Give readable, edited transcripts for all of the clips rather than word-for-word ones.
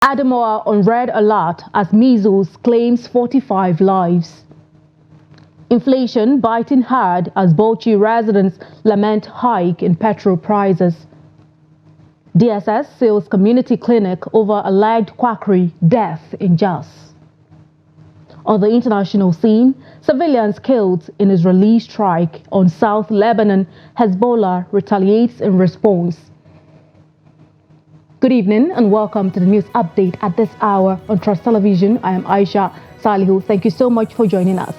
Adamawa on red alert as measles claims 45 lives. Inflation biting hard as Bauchi residents lament hike in petrol prices. DSS seals community clinic over alleged quackery death in Jos. On the international scene, civilians killed in Israeli strike on South Lebanon. Hezbollah retaliates in response. Good evening and welcome to the news update at this hour on Trust Television. I am Aisha Salihu. Thank you so much for joining us.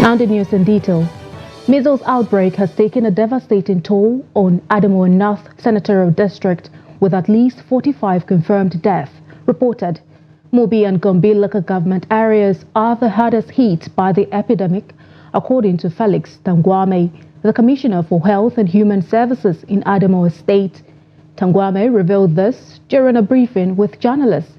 Now the news in detail. Measles outbreak has taken a devastating toll on Adamawa North Senatorial District with at least 45 confirmed deaths reported. Mobi and Gombe local government areas are the hardest hit by the epidemic, according to Felix Tangwame, the Commissioner for Health and Human Services in Adamawa State. Tangwame revealed this during a briefing with journalists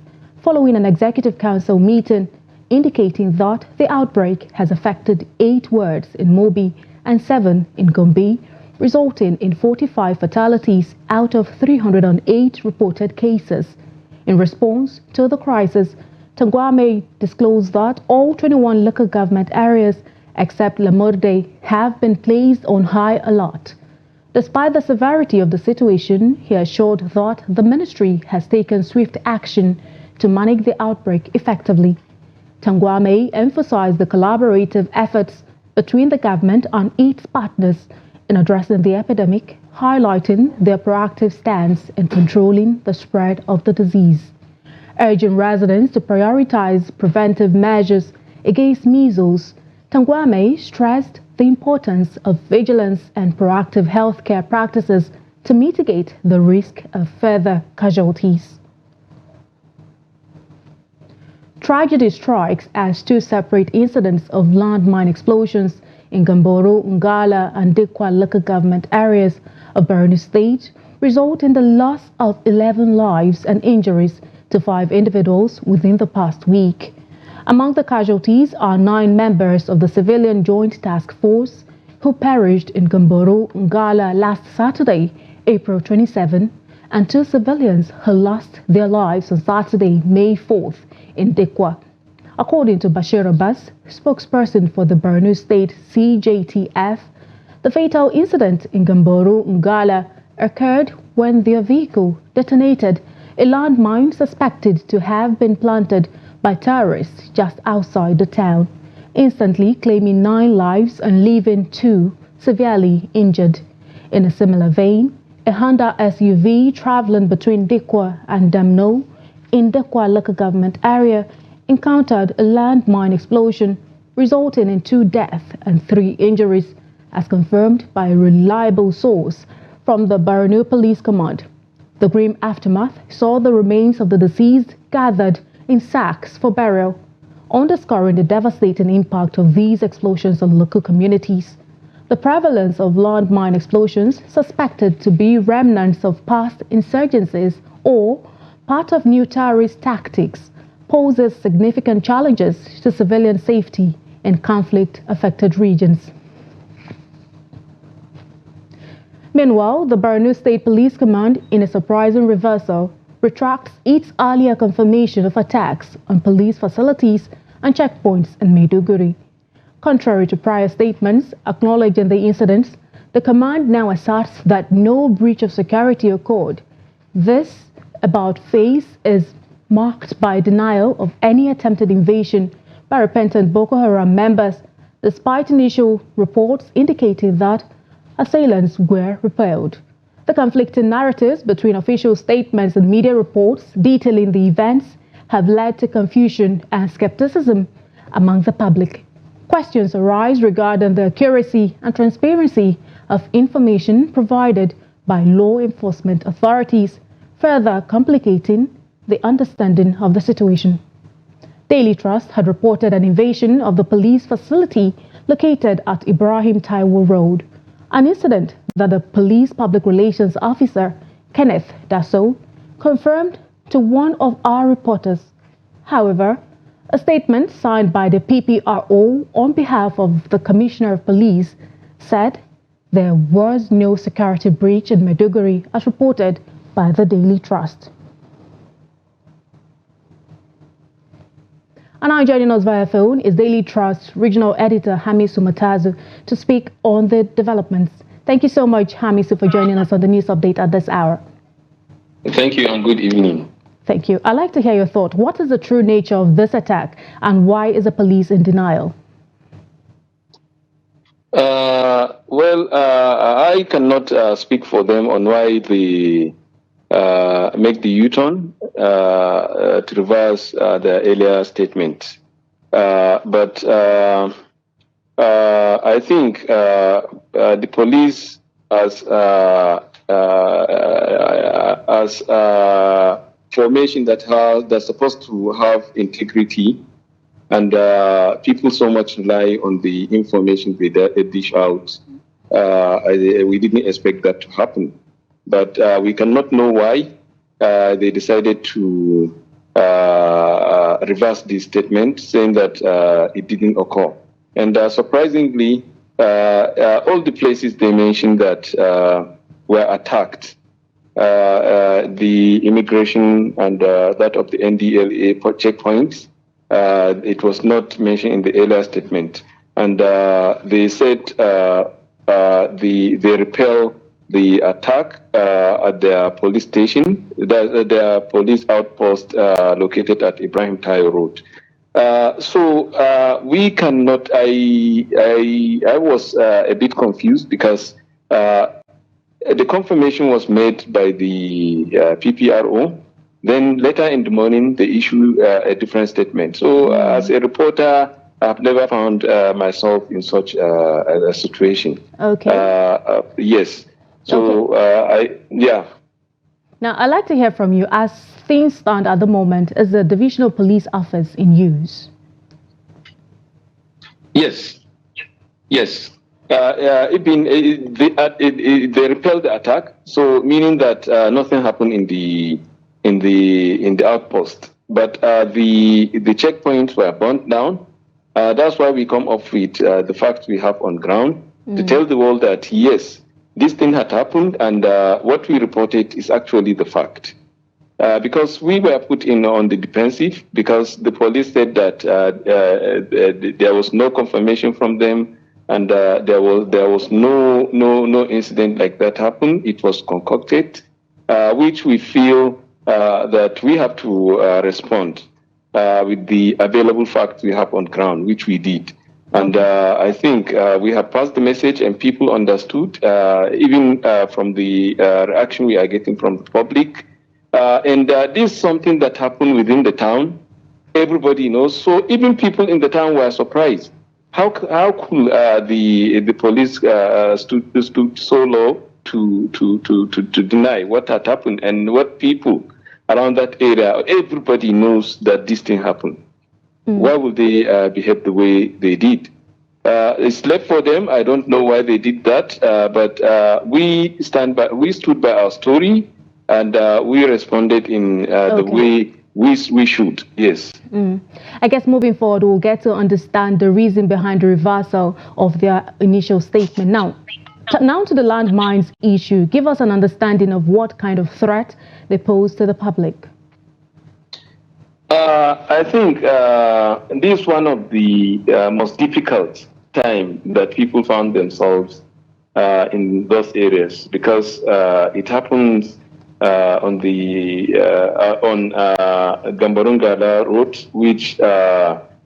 following an Executive Council meeting, indicating that the outbreak has affected 8 wards in Mobi and 7 in Gombe, resulting in 45 fatalities out of 308 reported cases. In response to the crisis, Tangwame disclosed that all 21 local government areas except Lamurde have been placed on high alert. Despite the severity of the situation, he assured that the ministry has taken swift action to manage the outbreak effectively. Tangwame emphasized the collaborative efforts between the government and its partners in addressing the epidemic, highlighting their proactive stance in controlling the spread of the disease. Urging residents to prioritize preventive measures against measles, Tangwame stressed the importance of vigilance and proactive healthcare practices to mitigate the risk of further casualties. Tragedy strikes as 2 separate incidents of landmine explosions in Gamboro, Ngala and Dikwa local government areas of Borno State result in the loss of 11 lives and injuries to 5 individuals within the past week. Among the casualties are 9 members of the Civilian Joint Task Force who perished in Gamboro, Ngala last Saturday, April 27, and 2 civilians who lost their lives on Saturday, May 4th, in Dikwa. According to Bashir Abbas, spokesperson for the Borno State CJTF, the fatal incident in Gamboro, Ngala occurred when their vehicle detonated a landmine suspected to have been planted by terrorists just outside the town, instantly claiming 9 lives and leaving 2 severely injured. In a similar vein, a Honda SUV traveling between Dikwa and Damno in Dikwa local government area encountered a landmine explosion, resulting in 2 deaths and 3 injuries, as confirmed by a reliable source from the Borno Police Command. The grim aftermath saw the remains of the deceased gathered in sacks for burial, underscoring the devastating impact of these explosions on local communities. The prevalence of landmine explosions suspected to be remnants of past insurgencies or part of new terrorist tactics poses significant challenges to civilian safety in conflict-affected regions. Meanwhile, the Borno State Police Command, in a surprising reversal, retracts its earlier confirmation of attacks on police facilities and checkpoints in Maiduguri. Contrary to prior statements acknowledging the incidents, the command now asserts that no breach of security occurred. This about-face is marked by denial of any attempted invasion by repentant Boko Haram members, despite initial reports indicating that assailants were repelled. The conflicting narratives between official statements and media reports detailing the events have led to confusion and skepticism among the public. Questions arise regarding the accuracy and transparency of information provided by law enforcement authorities, further complicating the understanding of the situation. Daily Trust had reported an invasion of the police facility located at Ibrahim Taiwo Road, an incident that the police public relations officer, Kenneth Dasso, confirmed to one of our reporters. However, A statement signed by the PPRO on behalf of the Commissioner of Police said there was no security breach in Maiduguri as reported by the Daily Trust. And now joining us via phone is Daily Trust Regional Editor Hamisu Matazu to speak on the developments. Thank you so much, Hamisu, for joining us on the news update at this hour. Thank you and good evening. Thank you. I'd like to hear your thought. What is the true nature of this attack and why is the police in denial? I cannot speak for them on why they make the U-turn to reverse their earlier statement. But I think the police as formation that's supposed to have integrity, and people so much rely on the information they dish out. We didn't expect that to happen. But we cannot know why they decided to reverse this statement, saying that it didn't occur. And surprisingly, all the places they mentioned that were attacked, the immigration and that of the NDLA checkpoints, it was not mentioned in the earlier statement. And they said they repel the attack at their police station, their police outpost located at Ibrahim Tayo Road. So we cannot. I was a bit confused because the confirmation was made by the PPRO. Then later in the morning, they issue a different statement. So as a reporter, I've never found myself in such a situation. Okay. Yes. So, okay. Now, I'd like to hear from you. As things stand at the moment, is the Divisional Police Office in use? Yes. Yes. They repelled the attack, so meaning that nothing happened in the outpost. But the checkpoints were burnt down. That's why we come up with the facts we have on ground to tell the world that, yes, this thing had happened, and what we reported is actually the fact. Because we were put in on the defensive, because the police said that there was no confirmation from them, and there was no incident like that happened. It was concocted, which we feel that we have to respond with the available facts we have on ground, which we did. And I think we have passed the message and people understood, even from the reaction we are getting from the public. And this is something that happened within the town. Everybody knows. So even people in the town were surprised. How could the police stood so low to deny what had happened and what people around that area, everybody knows that this thing happened. Why would they behave the way they did? It's left for them. I don't know why they did that, but we stood by our story, and we responded in the way we should. Yes. I guess moving forward, we'll get to understand the reason behind the reversal of their initial statement. Now to the landmines issue. Give us an understanding of what kind of threat they pose to the public. I think this is one of the most difficult time that people found themselves in those areas, because it happens on the Gambarungala Road, which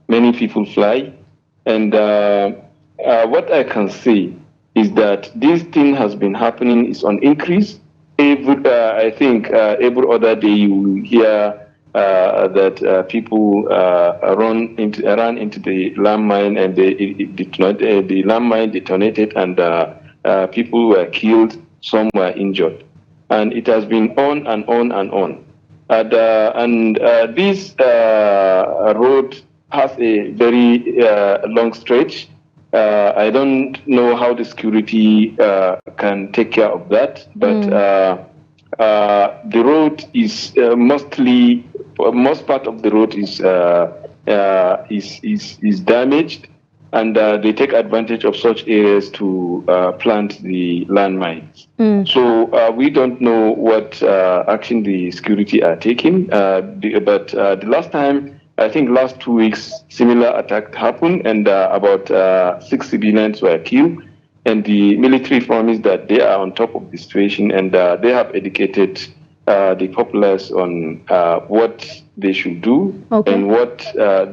many people fly. And what I can say is that this thing has been happening, is on increase. I think every other day you will hear that people ran into the landmine, and the landmine detonated, and people were killed, some were injured, and it has been on and on and on. And this road has a very long stretch. I don't know how the security can take care of that, but the road is most part of the road is is damaged, and they take advantage of such areas to plant the landmines. So we don't know what action the security are taking, but the last time, I think last 2 weeks, similar attack happened, and about 6 civilians were killed. And the military promised that they are on top of the situation, and they have educated the populace on what they should do, and what,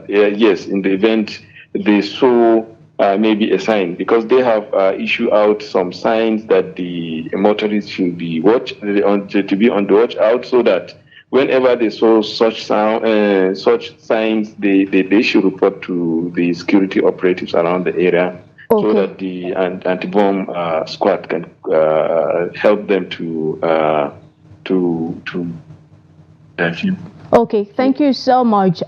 yes, in the event they saw maybe a sign, because they have issued out some signs that the motorists should be to be on the watch out, so that whenever they saw such signs, they should report to the security operatives around the area, so that the anti-bomb squad can help them to achieve. Okay, thank you so much.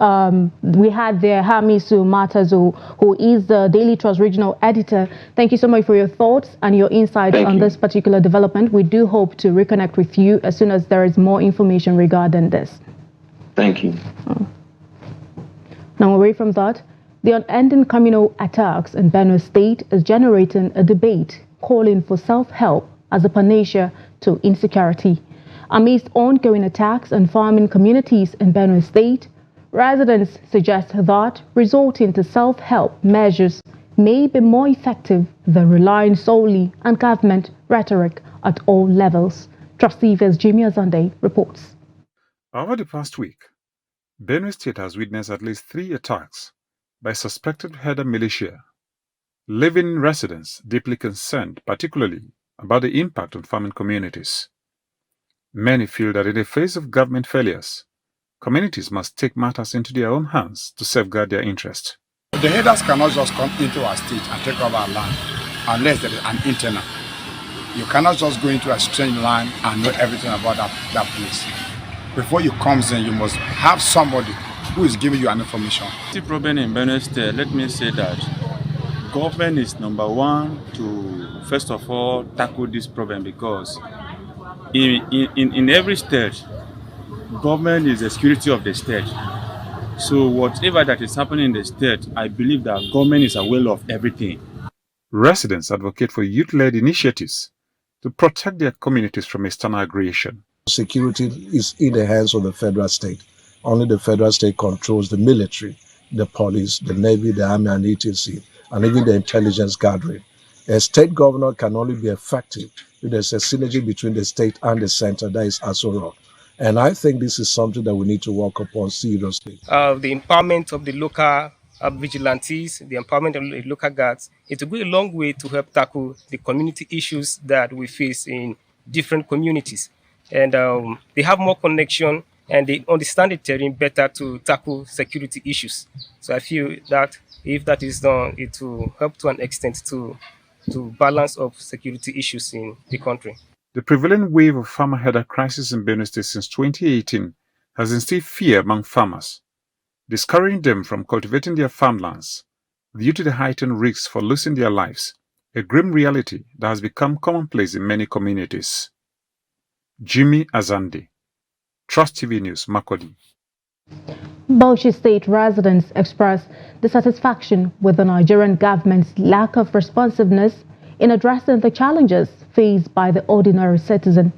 We had there Hamisu Matazu, who is the Daily Trust Regional Editor. Thank you so much for your thoughts and your insights on this particular development. We do hope to reconnect with you as soon as there is more information regarding this. Thank you. Now, away from that, the unending communal attacks in Benue State is generating a debate calling for self-help as a panacea to insecurity. Amidst ongoing attacks on farming communities in Benue State, residents suggest that resorting to self-help measures may be more effective than relying solely on government rhetoric at all levels. Trust TV's Jimmy Azande reports. Over the past week, Benue State has witnessed at least 3 attacks by suspected header militia, leaving residents deeply concerned, particularly about the impact on farming communities. Many feel that in the face of government failures, communities must take matters into their own hands to safeguard their interests. The headers cannot just come into our state and take over our land unless there is an internal. You cannot just go into a strange land and know everything about that place. Before you come in, you must have somebody who is giving you an information. The problem in Benue State, let me say that government is number one to, first of all, tackle this problem, because in every state, government is the security of the state. So whatever that is happening in the state, I believe that government is aware of everything. Residents advocate for youth-led initiatives to protect their communities from external aggression. Security is in the hands of the federal state. Only the federal state controls the military, the police, the navy, the army, and etc., and even the intelligence gathering. A state governor can only be effective if there's a synergy between the state and the center, that is Asoro. And I think this is something that we need to work upon seriously. The empowerment of the local vigilantes, the empowerment of the local guards, it will go a long way to help tackle the community issues that we face in different communities. And they have more connection and they understand the terrain better to tackle security issues. So I feel that if that is done, it will help to an extent to balance of security issues in the country. The prevailing wave of farmer header crisis in Benue State since 2018 has instilled fear among farmers, discouraging them from cultivating their farmlands due to the heightened risks for losing their lives, a grim reality that has become commonplace in many communities. Jimmy Azande, Trust TV News, Makurdi. Bauchi State residents express dissatisfaction with the Nigerian government's lack of responsiveness in addressing the challenges faced by the ordinary citizen.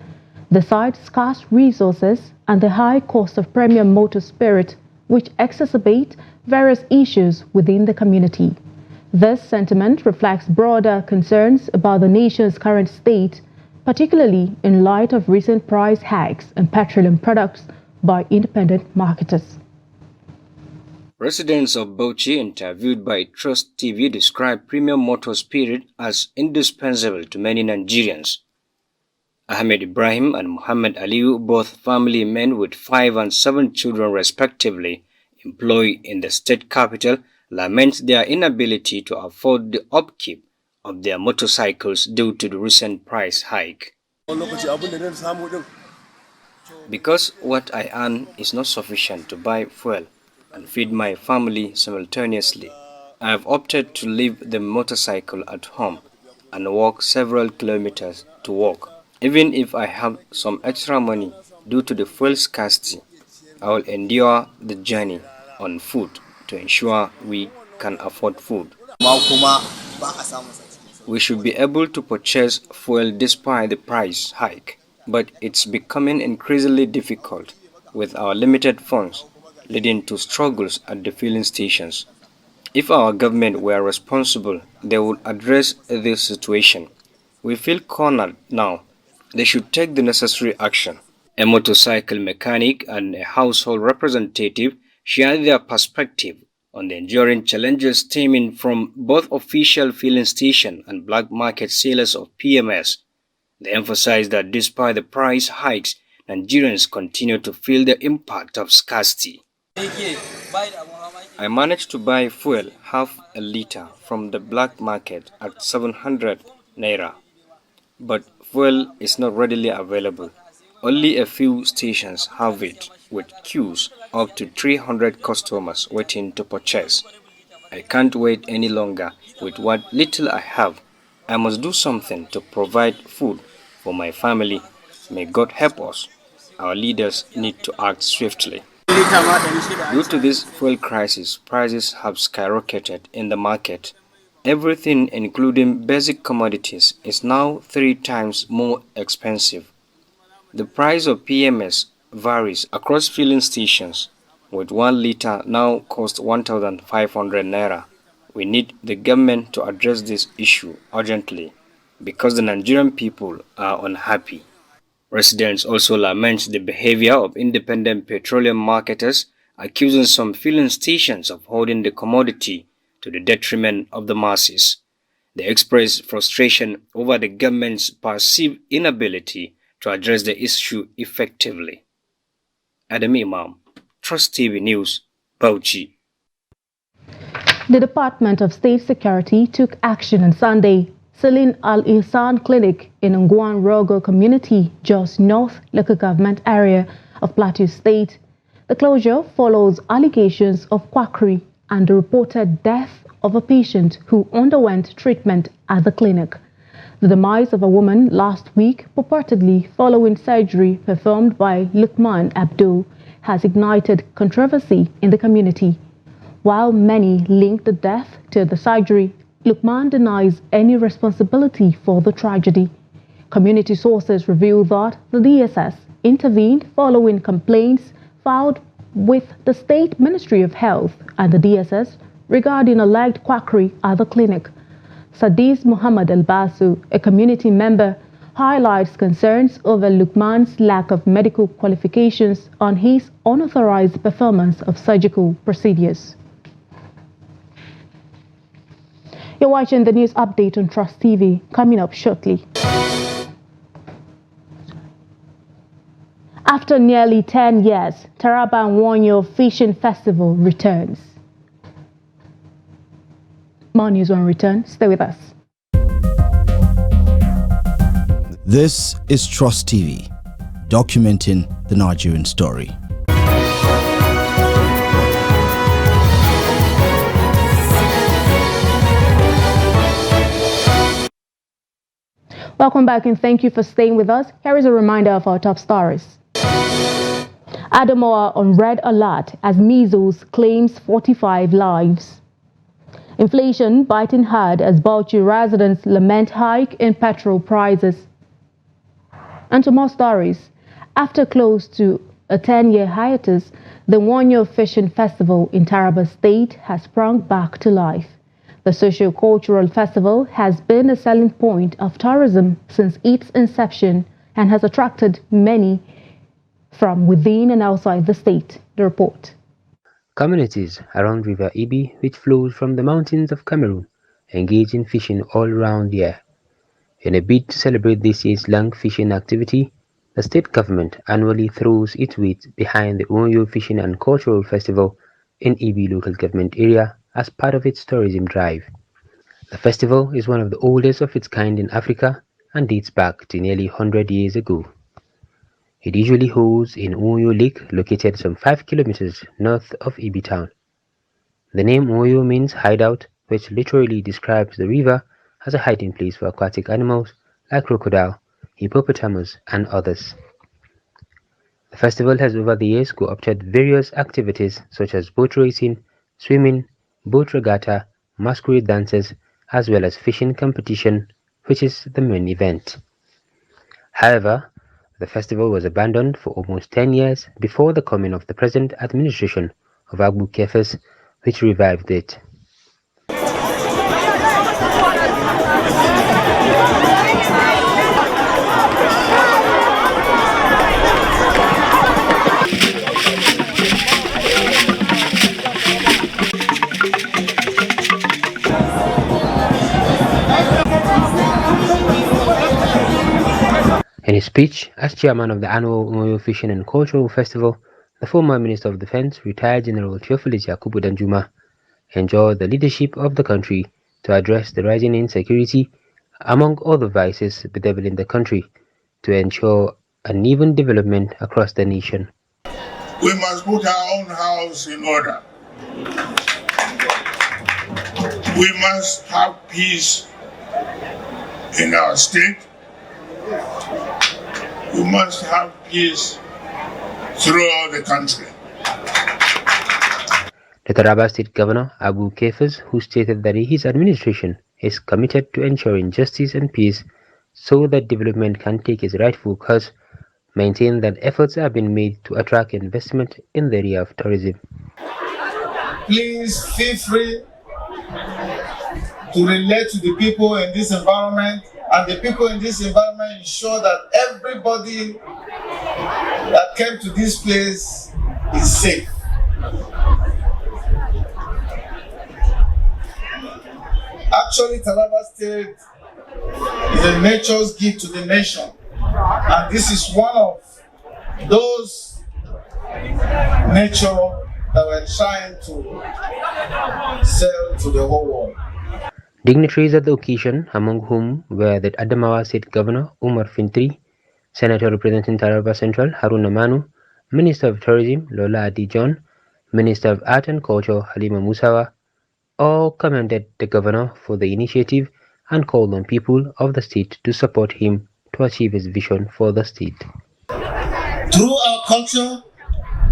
They cite scarce resources and the high cost of premium motor spirit, which exacerbate various issues within the community. This sentiment reflects broader concerns about the nation's current state, particularly in light of recent price hikes in petroleum products by independent marketers. Residents of Bauchi interviewed by Trust TV describe premium motor spirit as indispensable to many Nigerians. Ahmed Ibrahim and Muhammad Aliu, both family men with 5 and 7 children respectively, employed in the state capital, lament their inability to afford the upkeep of their motorcycles due to the recent price hike. Because what I earn is not sufficient to buy fuel and feed my family simultaneously, I have opted to leave the motorcycle at home and walk several kilometers to work. Even if I have some extra money due to the fuel scarcity, I will endure the journey on foot to ensure we can afford food. We should be able to purchase fuel despite the price hike, but it's becoming increasingly difficult with our limited funds, leading to struggles at the filling stations. If our government were responsible, they would address this situation. We feel cornered now. They should take the necessary action. A motorcycle mechanic and a household representative shared their perspective on the enduring challenges stemming from both official filling station and black market sellers of PMS. They emphasized that despite the price hikes, Nigerians continue to feel the impact of scarcity. I managed to buy fuel half a liter from the black market at 700 naira, but fuel is not readily available. Only a few stations have it, with queues up to 300 customers waiting to purchase. I can't wait any longer with what little I have. I must do something to provide food for my family. May God help us. Our leaders need to act swiftly. Due to this fuel crisis, prices have skyrocketed in the market. Everything, including basic commodities, is now 3 times more expensive. The price of PMS varies across filling stations, with 1 liter now cost 1,500 naira. We need the government to address this issue urgently because the Nigerian people are unhappy. Residents also lament the behavior of independent petroleum marketers, accusing some filling stations of holding the commodity to the detriment of the masses. They express frustration over the government's perceived inability to address the issue effectively. Adam Imam, Trust TV News, Bauchi. The Department of State Security took action on Sunday, sealing Al Ihsan Clinic in Ngwan Rogo community, just north local government area of Plateau State. The closure follows allegations of quackery and the reported death of a patient who underwent treatment at the clinic. The demise of a woman last week, purportedly following surgery performed by Lukman Abdul, has ignited controversy in the community. While many link the death to the surgery, Lukman denies any responsibility for the tragedy. Community sources reveal that the DSS intervened following complaints filed with the State Ministry of Health and the DSS regarding alleged quackery at the clinic. Sadiz Muhammad Al-Basu, a community member, highlights concerns over Lukman's lack of medical qualifications on his unauthorized performance of surgical procedures. You're watching the news update on Trust TV, coming up shortly. After nearly 10 years, Taraba and Wanyo Fishing Festival returns. More news on return. Stay with us. This is Trust TV, documenting the Nigerian story. Welcome back and thank you for staying with us. Here is a reminder of our top stories. Adamawa on red alert as measles claims 45 lives. Inflation biting hard as Bauchi residents lament hike in petrol prices. And to more stories. After close to a 10-year hiatus, the Wanyo Fishing Festival in Taraba State has sprung back to life. The socio-cultural festival has been a selling point of tourism since its inception and has attracted many from within and outside the state. The report. Communities around River Ibi, which flows from the mountains of Cameroon, engage in fishing all round the year. In a bid to celebrate this year's long fishing activity, the state government annually throws its weight behind the Wanyo Fishing and Cultural Festival in Ibi local government area as part of its tourism drive. The festival is one of the oldest of its kind in Africa and dates back to nearly 100 years ago. It usually holds in Wanyo Lake, located some 5 kilometers north of Ibi town. The name Wanyo means hideout, which literally describes the river as a hiding place for aquatic animals like crocodile, hippopotamus, and others. The festival has over the years co-opted various activities such as boat racing, swimming, boat regatta, masquerade dances, as well as fishing competition, which is the main event. However, the festival was abandoned for almost 10 years before the coming of the present administration of Abu Kefes, which revived it. In his speech as chairman of the annual Moyo Fishing and Cultural Festival, the former Minister of Defense, retired General Theophilus Yakubu Danjuma, enjoyed the leadership of the country to address the rising insecurity, among other vices bedeviling the country, to ensure uneven development across the nation. We must put our own house in order. We must have peace in our state. We must have peace throughout the country. The Taraba State Governor, Abu Kefes, who stated that his administration is committed to ensuring justice and peace so that development can take its rightful course, maintained that efforts have been made to attract investment in the area of tourism. Please feel free to relate to the people in this environment, and the people in this environment ensure that everybody that came to this place is safe. Actually, Taraba State is a nature's gift to the nation, and this is one of those nature that we're trying to sell to the whole world. Dignitaries at the occasion, among whom were the Adamawa State Governor Umar Fintri, Senator representing Taraba Central Haruna Manu, Minister of Tourism Lola Adijon, Minister of Art and Culture Halima Musawa, all commended the governor for the initiative and called on people of the state to support him to achieve his vision for the state. Through our culture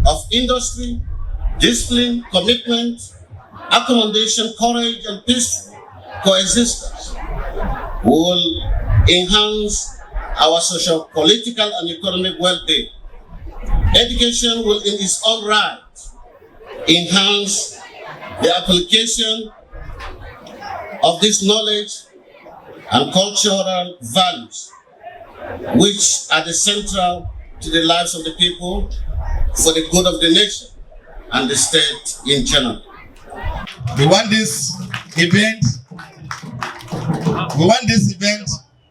of industry, discipline, commitment, accommodation, courage, and peaceful coexistence, we will enhance our social, political, and economic well-being. Education will, in its own right, enhance the application of this knowledge and cultural values, which are the central to the lives of the people for the good of the nation and the state in general. We want this event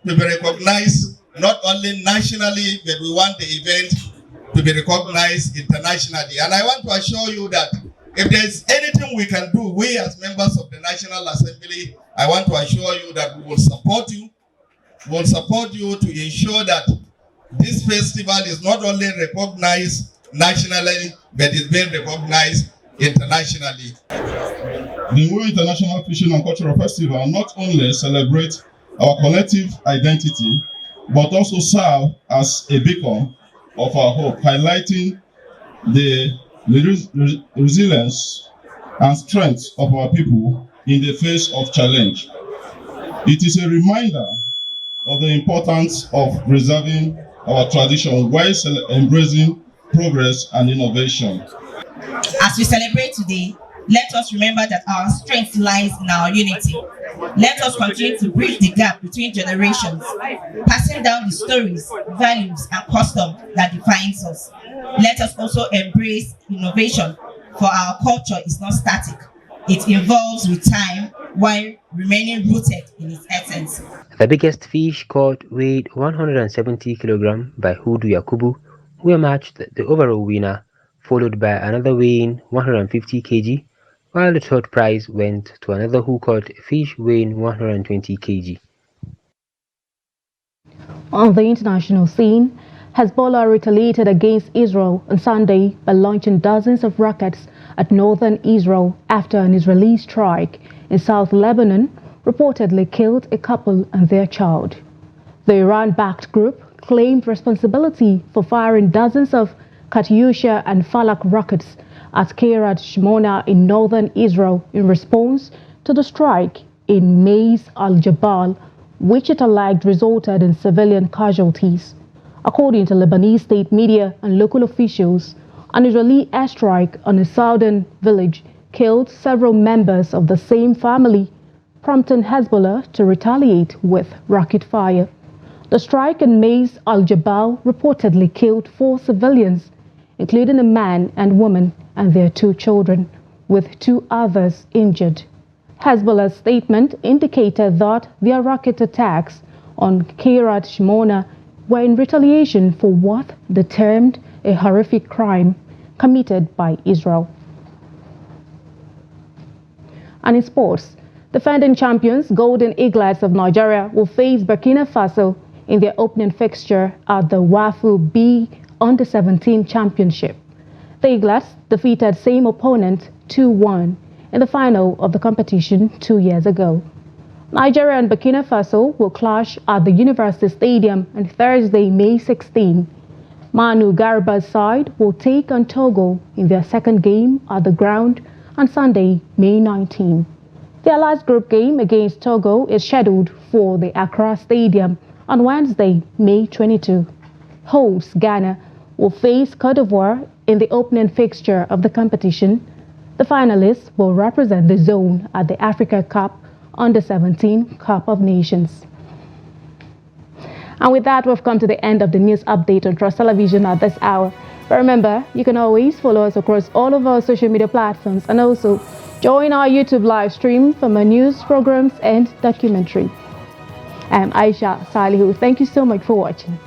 to be recognized not only nationally, but we want the event to be recognized internationally. And I want to assure you that if there's anything we can do, we as members of the National Assembly, I want to assure you that we will support you. We will support you to ensure that this festival is not only recognized nationally, but is being recognized internationally. The Moyo International Fishing and Cultural Festival not only celebrates our collective identity, but also serve as a beacon of our hope, highlighting the resilience and strength of our people in the face of challenge. It is a reminder of the importance of preserving our tradition while embracing progress and innovation. As we celebrate today, let us remember that our strength lies in our unity. Let us continue to bridge the gap between generations, passing down the stories, values, and customs that defines us. Let us also embrace innovation, for our culture is not static. It evolves with time while remaining rooted in its essence. The biggest fish caught weighed 170 kg by Hudu Yakubu, who emerged the overall winner, followed by another weighing 150 kg, while the third prize went to another who caught a fish weighing 120 kg. On the international scene, Hezbollah retaliated against Israel on Sunday by launching dozens of rockets at northern Israel after an Israeli strike in South Lebanon reportedly killed a couple and their child. The Iran-backed group claimed responsibility for firing dozens of Katyusha and Falak rockets at Kiryat Shmona in northern Israel in response to the strike in Maiz al-Jabal, which it alleged resulted in civilian casualties. According to Lebanese state media and local officials, an Israeli airstrike on a southern village killed several members of the same family, prompting Hezbollah to retaliate with rocket fire. The strike in Maiz al-Jabal reportedly killed 4 civilians, including a man and woman and their 2 children, with 2 others injured. Hezbollah's statement indicated that their rocket attacks on Kiryat Shmona were in retaliation for what they termed a horrific crime committed by Israel. And in sports, defending champions Golden Eaglets of Nigeria will face Burkina Faso in their opening fixture at the WAFU B Under-17 Championship. The Eaglets defeated same opponent 2-1 in the final of the competition 2 years ago. Nigeria and Burkina Faso will clash at the University Stadium on Thursday, May 16. Manu Garba's side will take on Togo in their second game at the ground on Sunday, May 19. Their last group game against Togo is scheduled for the Accra Stadium on Wednesday, May 22. Hosts Ghana will face Cote d'Ivoire in the opening fixture of the competition. The finalists will represent the zone at the Africa Cup Under-17 Cup of Nations. And with that, we've come to the end of the news update on Trust Television at this hour. But remember, you can always follow us across all of our social media platforms and also join our YouTube live stream for more news, programs, and documentary. I'm Aisha Salihu. Thank you so much for watching.